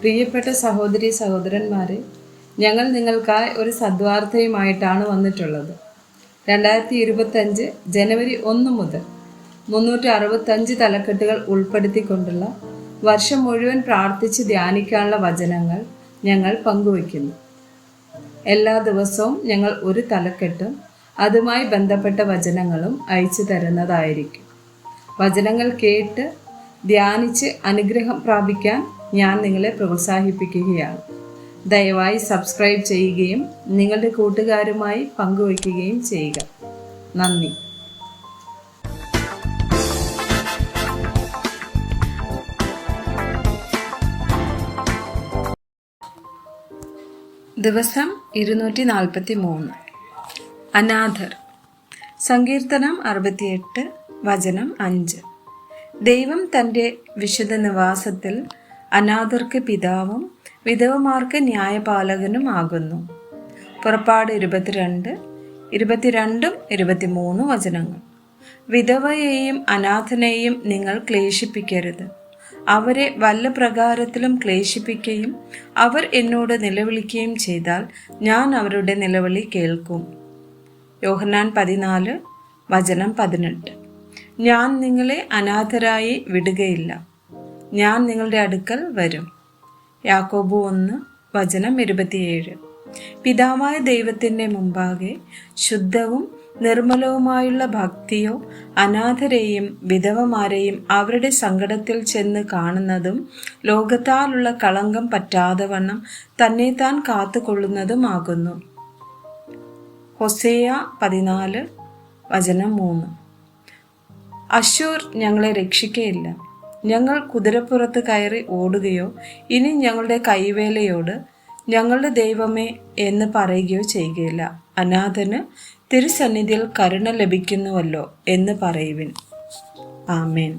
പ്രിയപ്പെട്ട സഹോദരി സഹോദരന്മാരെ, ഞങ്ങൾ നിങ്ങൾക്കായി ഒരു സദ്വാർത്തയുമായിട്ടാണ് വന്നിട്ടുള്ളത്. 2025 ജനുവരി 1 മുതൽ 365 തലക്കെട്ടുകൾ ഉൾപ്പെടുത്തിക്കൊണ്ടുള്ള വർഷം മുഴുവൻ പ്രാർത്ഥിച്ച് ധ്യാനിക്കാനുള്ള വചനങ്ങൾ ഞങ്ങൾ പങ്കുവയ്ക്കുന്നു. എല്ലാ ദിവസവും ഞങ്ങൾ ഒരു തലക്കെട്ടും അതുമായി ബന്ധപ്പെട്ട വചനങ്ങളും അയച്ചു തരുന്നതായിരിക്കും. വചനങ്ങൾ കേട്ട് ധ്യാനിച്ച് അനുഗ്രഹം പ്രാപിക്കാൻ ഞാൻ നിങ്ങളെ പ്രോത്സാഹിപ്പിക്കുകയാണ്. ദയവായി സബ്സ്ക്രൈബ് ചെയ്യുകയും നിങ്ങളുടെ കൂട്ടുകാരുമായി പങ്കുവയ്ക്കുകയും ചെയ്യുക. നന്ദി. ദിവസം 243. അനാഥർ. സങ്കീർത്തനം 68 വചനം 5. ദൈവം തൻ്റെ വിശുദ്ധ നിവാസത്തിൽ അനാഥർക്ക് പിതാവും വിധവമാർക്ക് ന്യായപാലകനും ആകുന്നു. പുറപ്പാട് 22, 22, 23 വചനങ്ങൾ. വിധവയെയും അനാഥനെയും നിങ്ങൾ ക്ലേശിപ്പിക്കരുത്. അവരെ വല്ല പ്രകാരത്തിലും ക്ലേശിപ്പിക്കുകയും അവർ എന്നോട് നിലവിളിക്കുകയും ചെയ്താൽ ഞാൻ അവരുടെ നിലവിളി കേൾക്കും. യോഹന്നാൻ 14 വചനം 18. ഞാൻ നിങ്ങളെ അനാഥരായി വിടുകയില്ല, ഞാൻ നിങ്ങളുടെ അടുക്കൽ വരും. യാക്കോബ് 1 വചനം 27. പിതാവായ ദൈവത്തിൻ്റെ മുമ്പാകെ ശുദ്ധവും നിർമ്മലവുമായുള്ള ഭക്തിയോ അനാഥരെയും വിധവമാരെയും അവരുടെ സങ്കടത്തിൽ ചെന്ന് കാണുന്നതും ലോകത്താലുള്ള കളങ്കം പറ്റാതെ വണ്ണം തന്നെ താൻ കാത്തുകൊള്ളുന്നതുമാകുന്നു. ഹോസേയ 14 വചനം 3. അശ്ശൂർ ഞങ്ങളെ രക്ഷിക്കയില്ല. ഞങ്ങൾ കുതിരപ്പുറത്ത് കയറി ഓടുകയോ ഇനി ഞങ്ങളുടെ കൈവേലയോട് ഞങ്ങളുടെ ദൈവമേ എന്ന് പറയുകയോ ചെയ്യുകയില്ല. അനാഥന് തിരുസന്നിധിയിൽ കരുണ ലഭിക്കുന്നുവല്ലോ എന്ന് പറയുവിൻ. ആമേൻ.